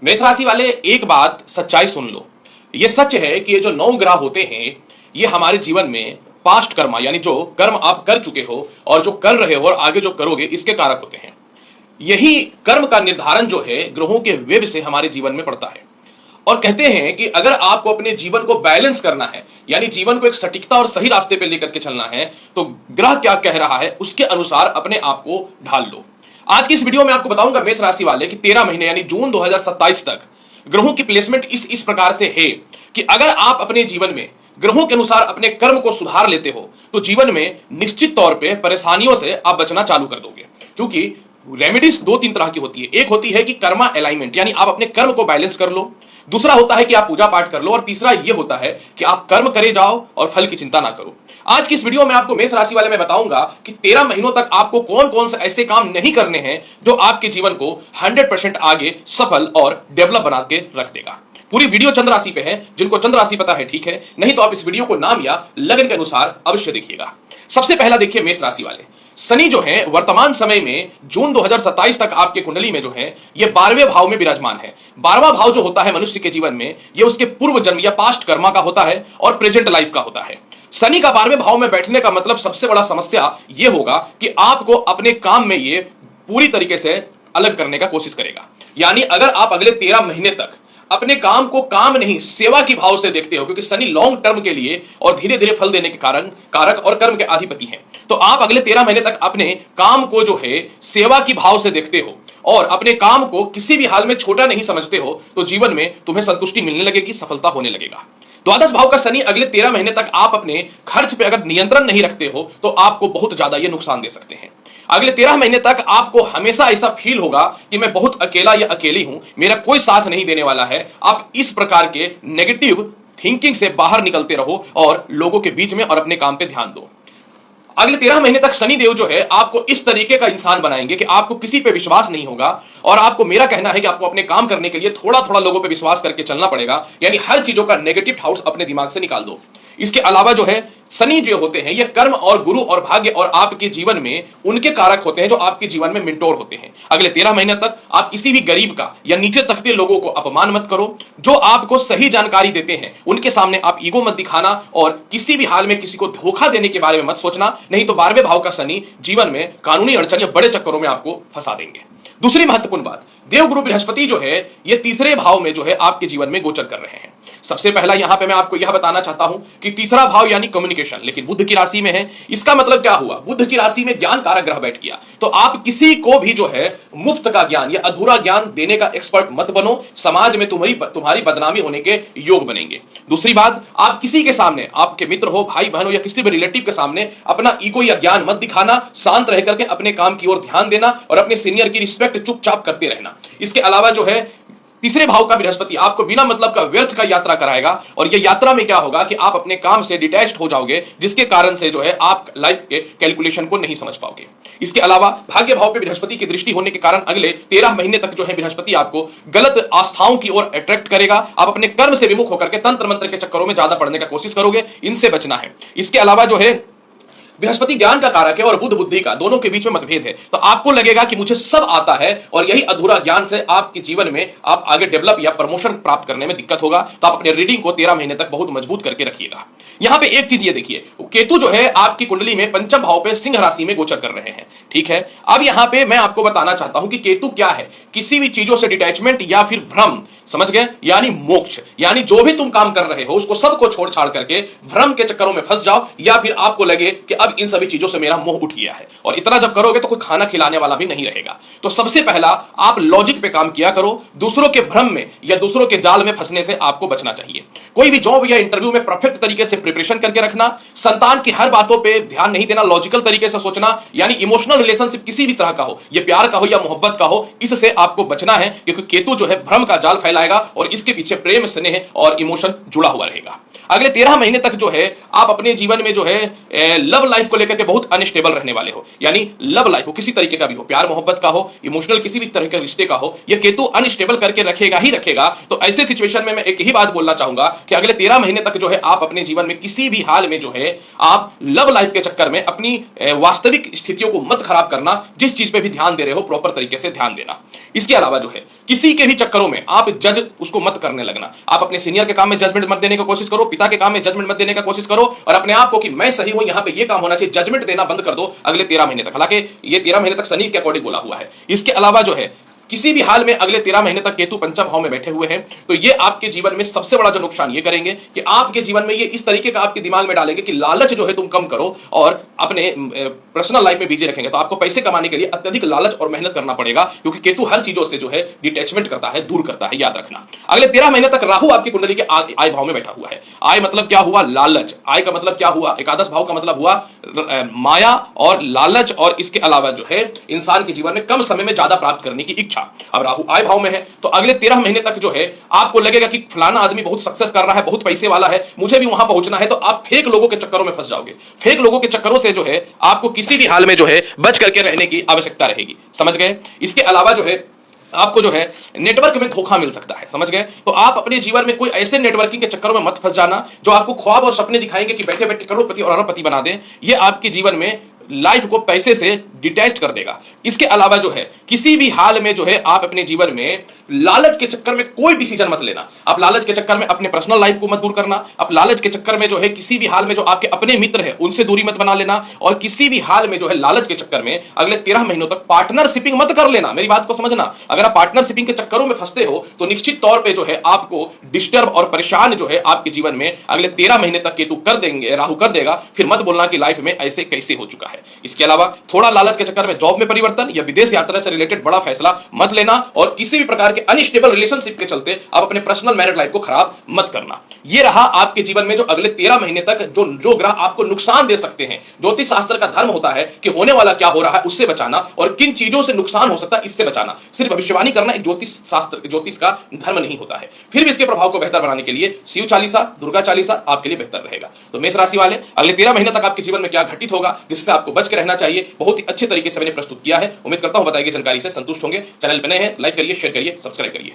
मेष राशि वाले एक बात सच्चाई सुन लो। ये सच है कि ये जो 9 ग्रह होते हैं ये हमारे जीवन में पास्ट कर्मा यानी जो कर्म आप कर चुके हो और जो कर रहे हो और आगे जो करोगे इसके कारक होते हैं। यही कर्म का निर्धारण जो है ग्रहों के वेब से हमारे जीवन में पड़ता है। और कहते हैं कि अगर आपको अपने जीवन को बैलेंस करना है यानी जीवन को एक सटीकता और सही रास्ते पे लेकर के चलना है तो ग्रह क्या कह रहा है उसके अनुसार अपने आप को ढाल लो। आज की इस वीडियो में आपको बताऊंगा मेष राशि वाले कि 13 महीने यानी जून 2027 तक ग्रहों की प्लेसमेंट इस प्रकार से है कि अगर आप अपने जीवन में ग्रहों के अनुसार अपने कर्म को सुधार लेते हो तो जीवन में निश्चित तौर पे परेशानियों से आप बचना चालू कर दोगे। क्योंकि रेमेडीज 2-3 तरह की होती है। एक होती है कि कर्मा अलाइनमेंट यानी आप अपने कर्म को बैलेंस कर लो, दूसरा होता है कि आप पूजा पाठ कर लो और तीसरा यह होता है कि आप कर्म करे जाओ और फल की चिंता ना करो। आज की इस वीडियो में आपको मेष राशि वाले में बताऊंगा कि 13 महीनों तक आपको कौन कौन से ऐसे काम नहीं करने हैं जो आपके जीवन को 100% आगे सफल और डेवलप बना के रख देगा। पूरी वीडियो चंद्र राशि पे है, जिनको चंद्र राशि पता है ठीक है, नहीं तो आप इस वीडियो को नाम या लगन के अनुसार अवश्य देखिएगा। सबसे पहला देखिए मेष राशि वाले, शनि जो है वर्तमान समय में जून 2027 तक आपके कुंडली में जो है ये 12वें भाव में विराजमान है। 12वां भाव जो होता है मनुष्य के जीवन में ये उसके पूर्व जन्म या पास्ट कर्मा का होता है और प्रेजेंट लाइफ का होता है। शनि का 12वें भाव में बैठने का मतलब सबसे बड़ा समस्या ये होगा कि आपको अपने काम में ये पूरी तरीके से अलग करने का कोशिश करेगा। यानी अगर आप अगले 13 महीने तक अपने काम को काम नहीं सेवा की भाव से देखते हो, क्योंकि शनि लॉन्ग टर्म के लिए और धीरे धीरे फल देने के कारण कारक और कर्म के अधिपति हैं, तो आप अगले 13 महीने तक अपने काम को जो है सेवा की भाव से देखते हो और अपने काम को किसी भी हाल में छोटा नहीं समझते हो तो जीवन में तुम्हें संतुष्टि मिलने लगेगी, सफलता होने लगेगा। द्वादश भाव का शनि अगले 13 महीने तक आप अपने खर्च पे अगर नियंत्रण नहीं रखते हो तो आपको बहुत ज्यादा ये नुकसान दे सकते हैं। अगले 13 महीने तक आपको हमेशा ऐसा फील होगा कि मैं बहुत अकेला या अकेली हूं, मेरा कोई साथ नहीं देने वाला है। आप इस प्रकार के नेगेटिव थिंकिंग से बाहर निकलते रहो और लोगों के बीच में और अपने काम पे ध्यान दो। अगले 13 महीने तक शनि देव जो है आपको इस तरीके का इंसान बनाएंगे कि आपको किसी पे विश्वास नहीं होगा और आपको, मेरा कहना है कि आपको अपने काम करने के लिए थोड़ा थोड़ा लोगों पे विश्वास करके चलना पड़ेगा। यानी हर चीजों का नेगेटिव थॉट्स अपने दिमाग से निकाल दो। इसके अलावा जो है शनि जो होते हैं ये कर्म और गुरु और भाग्य और आपके जीवन में उनके कारक होते हैं जो आपके जीवन में मेंटोर होते हैं। अगले 13 महीने तक आप किसी भी गरीब का या नीचे तकते लोगों को अपमान मत करो। जो आपको सही जानकारी देते हैं उनके सामने आप ईगो मत दिखाना और किसी भी हाल में किसी को धोखा देने के बारे में मत सोचना, नहीं तो 12वें भाव का शनि जीवन में कानूनी अड़चन या बड़े चक्करों में आपको फंसा देंगे। दूसरी महत्वपूर्ण बात, देवगुरु बृहस्पति जो है ये तीसरे भाव में जो है आपके जीवन में गोचर कर रहे हैं। सबसे पहला यहां पे मैं आपको यह बताना चाहता हूं कि तीसरा भाव यानी कम्युनिकेशन लेकिन बुध की राशि में है। इसका मतलब क्या हुआ, बुध की राशि में ज्ञान कारक ग्रह बैठ गया तो आप किसी को भी जो है मुफ्त का ज्ञान या अधूरा ज्ञान देने का एक्सपर्ट मत बनो, समाज में तुम्हारी बदनामी होने के योग बनेंगे। दूसरी बात, आप किसी के सामने, आपके मित्र हो, भाई बहन हो या किसी भी रिलेटिव के सामने अपना ईगो या ज्ञान मत दिखाना, शांत रह करके अपने काम की ओर ध्यान देना और अपने सीनियर की रिस्पेक्ट चुपचाप करते रहना। इसके अलावा जो है तीसरे भाव का बृहस्पति आपको बिना मतलब का व्यर्थ का यात्रा कराएगा और ये यात्रा में क्या होगा कि आप अपने काम से डिटैच्ड हो जाओगे, जिसके कारण से जो है आप लाइफ के कैलकुलेशन को नहीं समझ पाओगे। इसके अलावा भाग्य भाव पे बृहस्पति की दृष्टि होने के कारण अगले 13 महीने तक जो है बृहस्पति आपको गलत आस्थाओं की ओर अट्रैक्ट करेगा। आप अपने कर्म से विमुख होकर के तंत्र मंत्र के चक्करों में ज्यादा पढ़ने का कोशिश करोगे, इनसे बचना है। इसके अलावा जो है बृहस्पति ज्ञान का कारक है और बुध बुद्धि का, दोनों के बीच में मतभेद है, तो आपको लगेगा कि मुझे सब आता है और यही अधूरा ज्ञान से आपके जीवन में आप आगे डेवलप या प्रमोशन प्राप्त करने में दिक्कत होगा। तो आप अपने रीडिंग को 13 महीने तक बहुत मजबूत करके रखिएगा। यहां पे एक चीज ये देखिए, केतु जो है आपकी कुंडली में पंचम भाव पे सिंह राशि में गोचर कर रहे हैं, ठीक है। अब यहां पे मैं आपको बताना चाहता हूं कि केतु क्या है, किसी भी चीजों से डिटैचमेंट या फिर भ्रम, समझ गए, यानी मोक्ष, यानी जो भी तुम काम कर रहे हो उसको सबको छोड़ छाड़ करके भ्रम के चक्करों में फंस जाओ या फिर आपको लगे कि अब इन सभी चीजों से मेरा मोह उठ गया है, और इतना जब करोगे तो कोई खाना खिलाने वाला भी नहीं रहेगा। तो सबसे पहला आप लॉजिक पे काम किया करो, दूसरों के भ्रम में या दूसरों के जाल में फंसने से आपको बचना चाहिए। कोई भी जॉब या इंटरव्यू में परफेक्ट तरीके से प्रिपरेशन करके रखना, संतान की हर बातों पे ध्यान नहीं देना, लॉजिकल तरीके से सोचना, यानी इमोशनल रिलेशनशिप किसी भी तरह का हो, ये प्यार का हो या मोहब्बत का हो, इससे आपको बचना है, क्योंकि केतु जो है भ्रम का जाल फैलाएगा और इसके पीछे प्रेम, स्नेह और इमोशन जुड़ा हुआ रहेगा। अगले 13 महीने तक जो है आप अपने जीवन में जो है लव लाइफ लाइफ को लेकर के बहुत अनस्टेबल रहने वाले हो, यानी लव लाइफ हो, किसी तरीके का भी हो, प्यार मोहब्बत का हो, इमोशनल किसी भी तरह के रिश्ते का हो, ये केतु अनस्टेबल करके रखेगा ही रखेगा। तो ऐसे सिचुएशन में मैं एक ही बात बोलना चाहूंगा कि अगले 13 महीने तक जो है आप अपने जीवन में किसी भी हाल में जो है आप लव लाइफ के चक्कर में अपनी वास्तविक स्थितियों को मत खराब करना। जिस चीज पे भी ध्यान दे रहे हो प्रॉपर तरीके से ध्यान देना। इसके अलावा जो है किसी के भी चक्करों में आप जज उसको मत करने लगना। आप अपने सीनियर के काम में जजमेंट मत देने की कोशिश करो, पिता के काम में जजमेंट मत देने की कोशिश करो, और अपने आप को कि मैं सही हूं, यहां पे ये काम होना चाहिए, जजमेंट देना बंद कर दो अगले 13 महीने तक। हालांकि ये 13 महीने तक शनि के अकॉर्डिंग बोला हुआ है। इसके अलावा जो है किसी भी हाल में अगले 13 महीने तक केतु पंचम भाव में बैठे हुए हैं, तो ये आपके जीवन में सबसे बड़ा जो नुकसान ये करेंगे कि आपके जीवन में ये इस तरीके का आपके दिमाग में डालेंगे कि लालच जो है तुम कम करो और अपने पर्सनल लाइफ में बिजी रखेंगे। तो आपको पैसे कमाने के लिए अत्यधिक लालच और मेहनत करना पड़ेगा, क्योंकि केतु हर चीजों से जो है डिटैचमेंट करता है, दूर करता है, याद रखना। अगले 13 महीने तक राहु आपकी कुंडली के आय भाव में बैठा हुआ है। आय मतलब क्या हुआ? लालच। आय का मतलब क्या हुआ? एकादश भाव का मतलब हुआ माया और लालच, और इसके अलावा जो है इंसान के जीवन में कम समय में ज्यादा प्राप्त करने की इच्छा। अब राहु आय भाव में है तो अगले 13 महीने तक जो है आपको लगेगा कि फलाना आदमी बहुत सक्सेस कर रहा है, बहुत पैसे वाला है, मुझे भी वहां पहुंचना है, तो आप फेक लोगों के चक्करों में फंस जाओगे। फेक लोगों के चक्करों से जो है आपको किसी भी हाल में जो है बच करके रहने की आवश्यकता रहेगी। समझ गए? इसके अलावा जो है आपको जो है नेटवर्क में धोखा मिल सकता है। समझ गए? तो आप अपने जीवन में कोई ऐसे नेटवर्किंग के चक्करों में मत फंस जाना जो आपको ख्वाब और सपने दिखाएंगे कि बैठे बैठे करोड़पति और अरबपति बना दें। ये आपके जीवन में लाइफ को पैसे से डिटैच कर देगा। इसके अलावा जो है किसी भी हाल में जो है आप अपने जीवन में लालच के चक्कर में कोई डिसीजन मत लेना। आप लालच के चक्कर में अपने पर्सनल लाइफ को मत दूर करना। आप लालच के चक्कर में जो है किसी भी हाल में जो आपके अपने मित्र हैं उनसे दूरी मत बना लेना, और किसी भी हाल में जो है लालच के चक्कर में अगले 13 महीनों तक पार्टनरशिपिंग मत कर लेना। मेरी बात को समझना। अगर आप पार्टनरशिपिंग के चक्करों में फंसते हो तो निश्चित तौर पर जो है आपको डिस्टर्ब और परेशान जो है आपके जीवन में अगले 13 महीने तक केतु कर देंगे, राहु कर देगा। फिर मत बोलना कि लाइफ में ऐसे कैसे हो चुका है। इसके अलावा थोड़ा लालच के चक्कर में जॉब में परिवर्तन या विदेश यात्रा से रिलेटेड बड़ा फैसला मत लेना, और किसी भी प्रकार के अनस्टेबल रिलेशनशिप के चलते आप अपने पर्सनल मैरिड लाइफ को खराब मत करना। यह रहा आपके जीवन में जो अगले 13 महीने तक जो ग्रह आपको नुकसान दे सकते हैं। ज्योतिष शास्त्र का धर्म होता है कि होने वाला क्या हो रहा है उससे बचाना, और किन चीजों से नुकसान हो सकता है इससे बचाना। सिर्फ भविष्यवाणी करना एक ज्योतिष का धर्म नहीं होता है। फिर भी इसके प्रभाव को बेहतर बनाने के लिए शिव चालीसा, दुर्गा चालीसा आपके लिए बेहतर रहेगा। तो मेष राशि वाले अगले 13 महीने तक आपके जीवन में क्या घटित होगा जिससे आपको बच के रहना चाहिए, बहुत ही अच्छे तरीके से मैंने प्रस्तुत किया है। उम्मीद करता हूं बताई गई जानकारी से संतुष्ट होंगे। चैनल पर नए हैं लाइक करिए, शेयर करिए, सब्सक्राइब करिए।